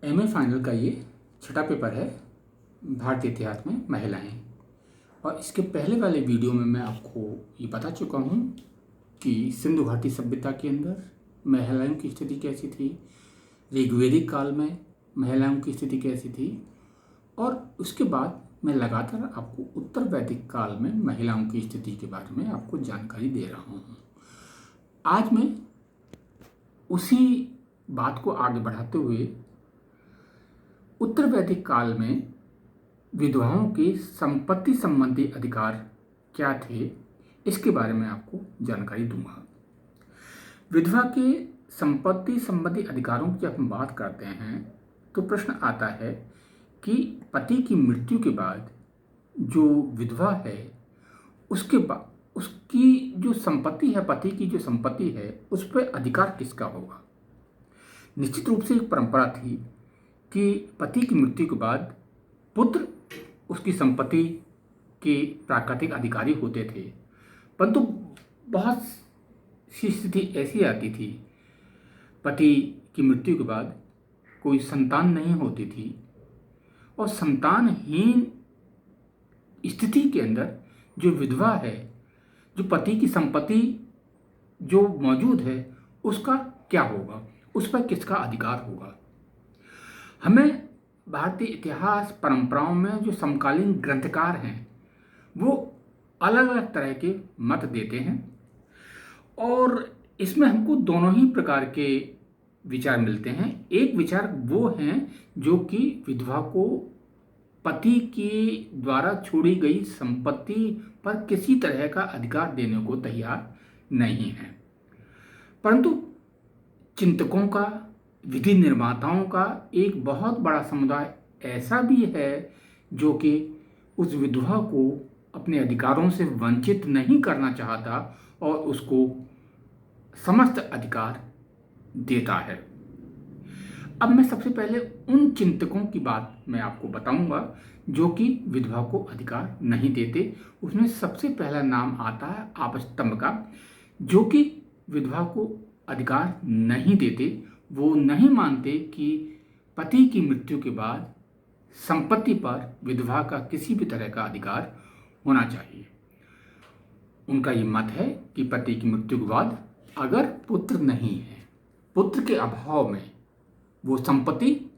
MA final का ये छठा पेपर है, भारतीय इतिहास में महिलाएं। और इसके पहले वाले वीडियो में मैं आपको ये बता चुका हूँ कि सिंधु घाटी सभ्यता के अंदर महिलाओं की स्थिति कैसी थी, ऋग्वैदिक काल में महिलाओं की स्थिति कैसी थी, और उसके बाद मैं लगातार आपको उत्तर वैदिक काल में महिलाओं की स्थिति के बारे में आपको जानकारी दे रहा हूँ। आज मैं उसी बात को आगे बढ़ाते हुए उत्तर वैदिक काल में विधवाओं के संपत्ति संबंधी अधिकार क्या थे, इसके बारे में आपको जानकारी दूंगा। विधवा के संपत्ति संबंधी अधिकारों की जब हम बात करते हैं तो प्रश्न आता है कि पति की मृत्यु के बाद जो विधवा है उसके बाद उसकी जो संपत्ति है, पति की जो संपत्ति है, उस पर अधिकार किसका होगा। निश्चित रूप से एक परंपरा थी कि पति की मृत्यु के बाद पुत्र उसकी संपत्ति के प्राकृतिक अधिकारी होते थे, परंतु बहुत सी स्थिति ऐसी आती थी, पति की मृत्यु के बाद कोई संतान नहीं होती थी और संतानहीन स्थिति के अंदर जो विधवा है, जो पति की संपत्ति जो मौजूद है, उसका क्या होगा, उस पर किसका अधिकार होगा। हमें भारतीय इतिहास परंपराओं में जो समकालीन ग्रंथकार हैं वो अलग अलग तरह के मत देते हैं और इसमें हमको दोनों ही प्रकार के विचार मिलते हैं। एक विचार वो हैं जो कि विधवा को पति के द्वारा छोड़ी गई संपत्ति पर किसी तरह का अधिकार देने को तैयार नहीं है, परंतु चिंतकों का, विधि निर्माताओं का एक बहुत बड़ा समुदाय ऐसा भी है जो कि उस विधवा को अपने अधिकारों से वंचित नहीं करना चाहता और उसको समस्त अधिकार देता है। अब मैं सबसे पहले उन चिंतकों की बात मैं आपको बताऊंगा जो कि विधवा को अधिकार नहीं देते। उसमें सबसे पहला नाम आता है आपस्तंभ का, जो कि विधवा को अधिकार नहीं देते। वो नहीं मानते कि पति की मृत्यु के बाद संपत्ति पर विधवा का किसी भी तरह का अधिकार होना चाहिए। उनका ये मत है कि पति की मृत्यु के बाद अगर पुत्र नहीं है, पुत्र के अभाव में वो संपत्ति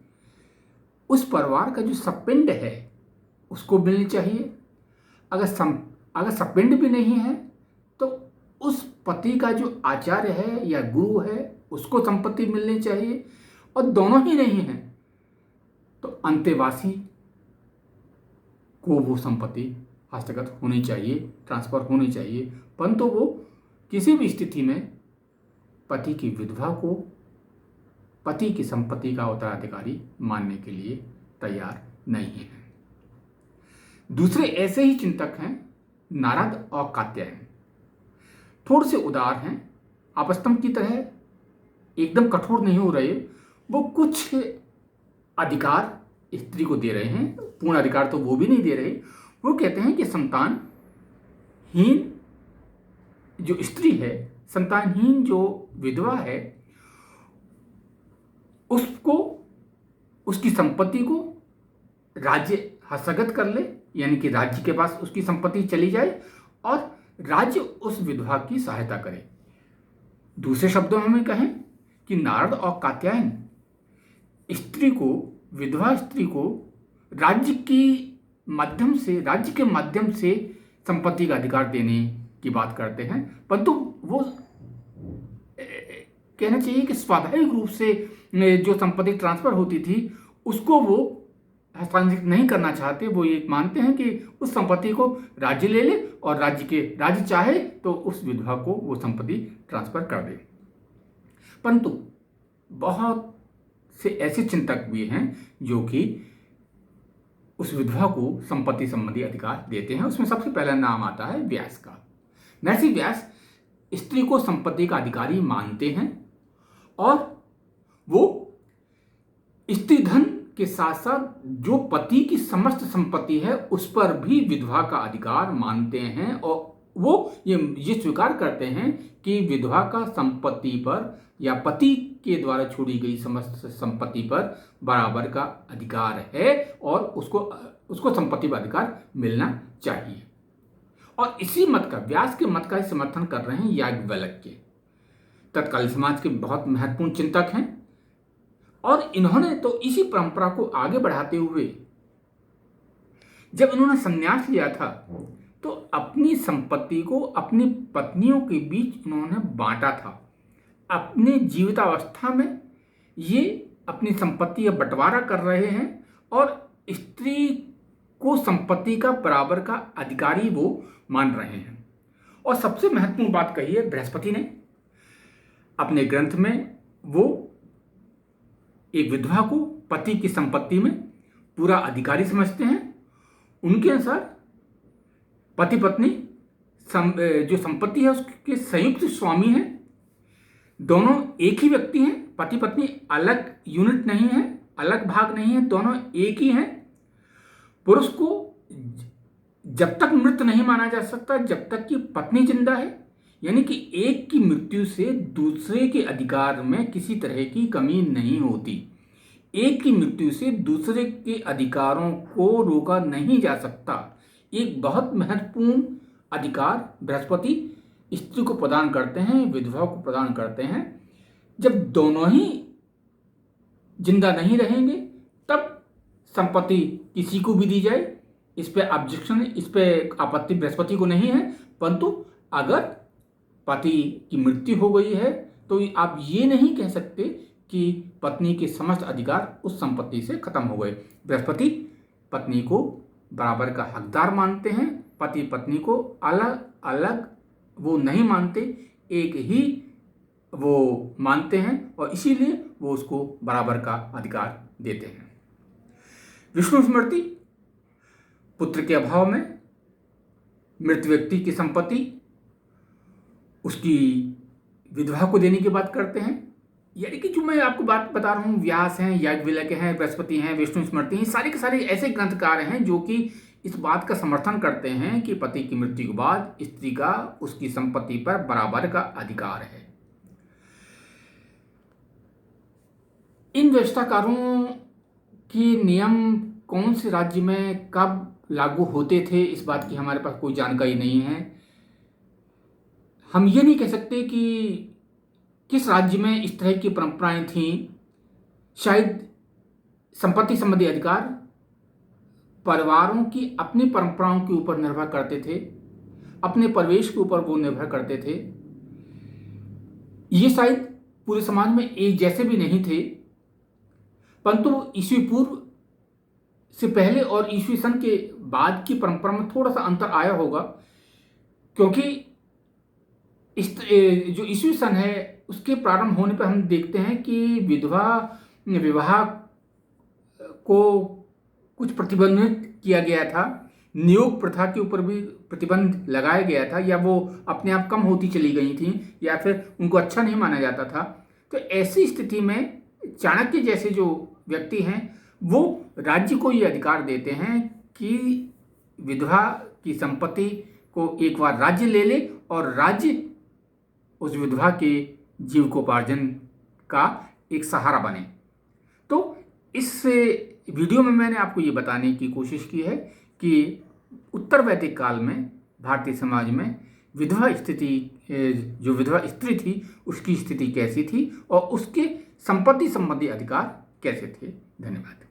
उस परिवार का जो सपिंड है उसको मिलनी चाहिए। अगर सपिंड भी नहीं है तो उस पति का जो आचार्य है या गुरु है उसको संपत्ति मिलनी चाहिए, और दोनों ही नहीं है तो अंतेवासी को वो संपत्ति हस्तगत होनी चाहिए, ट्रांसफर होनी चाहिए, परंतु वो किसी भी स्थिति में पति की विधवा को पति की संपत्ति का उत्तराधिकारी मानने के लिए तैयार नहीं है। दूसरे ऐसे ही चिंतक हैं नारद और कात्यायन। थोड़े से उदार हैं, आपस्तंभ की तरह एकदम कठोर नहीं हो रहे। वो कुछ अधिकार स्त्री को दे रहे हैं, पूर्ण अधिकार तो वो भी नहीं दे रहे। वो कहते हैं कि संतानहीन जो स्त्री है, संतानहीन जो विधवा है, उसको उसकी संपत्ति को राज्य हस्तगत कर ले, यानी कि राज्य के पास उसकी संपत्ति चली जाए और राज्य उस विधवा की सहायता करे। दूसरे शब्दों में कहें कि नारद और कात्यायन स्त्री को, विधवा स्त्री को राज्य के माध्यम से संपत्ति का अधिकार देने की बात करते हैं, परंतु वो कहना चाहिए कि स्वाभाविक रूप से जो संपत्ति ट्रांसफर होती थी उसको वो हस्तांतरित नहीं करना चाहते। वो ये मानते हैं कि उस संपत्ति को राज्य ले ले और राज्य चाहे तो उस विधवा को वो संपत्ति ट्रांसफर कर दे। परंतु बहुत से ऐसे चिंतक भी हैं जो कि उस विधवा को संपत्ति संबंधी अधिकार देते हैं। उसमें सबसे पहला नाम आता है व्यास का। महर्षि व्यास स्त्री को संपत्ति का अधिकारी मानते हैं और वो स्त्री धन के साथ साथ जो पति की समस्त संपत्ति है उस पर भी विधवा का अधिकार मानते हैं, और वो ये स्वीकार करते हैं कि विधवा का संपत्ति पर या पति के द्वारा छोड़ी गई समस्त संपत्ति पर बराबर का अधिकार है और उसको संपत्ति पर अधिकार मिलना चाहिए। और इसी मत का, व्यास के मत का समर्थन कर रहे हैं याज्ञवल्क्य, तत्कालीन समाज के बहुत महत्वपूर्ण चिंतक हैं। और इन्होंने तो इसी परंपरा को आगे बढ़ाते हुए जब इन्होंने संन्यास लिया था तो अपनी संपत्ति को अपनी पत्नियों के बीच इन्होंने बांटा था। अपने जीवितावस्था में ये अपनी संपत्ति का बंटवारा कर रहे हैं और स्त्री को संपत्ति का बराबर का अधिकारी वो मान रहे हैं। और सबसे महत्वपूर्ण बात कही है बृहस्पति ने अपने ग्रंथ में, वो एक विधवा को पति की संपत्ति में पूरा अधिकारी समझते हैं। उनके अनुसार पति पत्नी जो संपत्ति है उसके संयुक्त स्वामी हैं, दोनों एक ही व्यक्ति हैं। पति पत्नी अलग यूनिट नहीं है, अलग भाग नहीं है, दोनों एक ही हैं। पुरुष को जब तक मृत नहीं माना जा सकता जब तक कि पत्नी जिंदा है, यानी कि एक की मृत्यु से दूसरे के अधिकार में किसी तरह की कमी नहीं होती। एक की मृत्यु से दूसरे के अधिकारों को रोका नहीं जा सकता। एक बहुत महत्वपूर्ण अधिकार बृहस्पति स्त्री को प्रदान करते हैं, विधवा को प्रदान करते हैं। जब दोनों ही जिंदा नहीं रहेंगे तब संपत्ति किसी को भी दी जाए, इस पे ऑब्जेक्शन, इस पे आपत्ति बृहस्पति को नहीं है। परंतु अगर पति की मृत्यु हो गई है तो आप ये नहीं कह सकते कि पत्नी के समस्त अधिकार उस संपत्ति से खत्म हो गए। बृहस्पति पत्नी को बराबर का हकदार मानते हैं, पति पत्नी को अलग अलग वो नहीं मानते, एक ही वो मानते हैं और इसीलिए वो उसको बराबर का अधिकार देते हैं। विष्णु स्मृति पुत्र के अभाव में मृत व्यक्ति की संपत्ति उसकी विधवा को देने की बात करते हैं। यानी कि जो मैं आपको बात बता रहा हूँ, व्यास हैं, याज्ञवल्क्य हैं, बृहस्पति हैं, विष्णु स्मृति हैं, सारे के सारे ऐसे ग्रंथकार हैं जो कि इस बात का समर्थन करते हैं कि पति की मृत्यु के बाद स्त्री का उसकी संपत्ति पर बराबर का अधिकार है। इन व्यवस्थाकारों के नियम कौन से राज्य में कब लागू होते थे इस बात की हमारे पास कोई जानकारी नहीं है। हम ये नहीं कह सकते कि किस राज्य में इस तरह की परंपराएं थीं। शायद संपत्ति संबंधी अधिकार परिवारों की अपनी परंपराओं के ऊपर निर्भर करते थे, अपने परिवेश के ऊपर वो निर्भर करते थे। ये शायद पूरे समाज में एक जैसे भी नहीं थे, परंतु ईस्वी पूर्व से पहले और ईस्वी सन के बाद की परंपरा में थोड़ा सा अंतर आया होगा, क्योंकि इस जो ईस्वी सन है उसके प्रारंभ होने पर हम देखते हैं कि विधवा विवाह को कुछ प्रतिबंधित किया गया था, नियोग प्रथा के ऊपर भी प्रतिबंध लगाया गया था, या वो अपने आप कम होती चली गई थी या फिर उनको अच्छा नहीं माना जाता था। तो ऐसी स्थिति में चाणक्य जैसे जो व्यक्ति हैं वो राज्य को ये अधिकार देते हैं कि विधवा की संपत्ति को एक बार राज्य ले ले और राज्य उस विधवा के जीविकोपार्जन का एक सहारा बने। तो इस वीडियो में मैंने आपको ये बताने की कोशिश की है कि उत्तर वैदिक काल में भारतीय समाज में विधवा स्थिति, जो विधवा स्त्री थी उसकी स्थिति कैसी थी और उसके संपत्ति संबंधी अधिकार कैसे थे। धन्यवाद।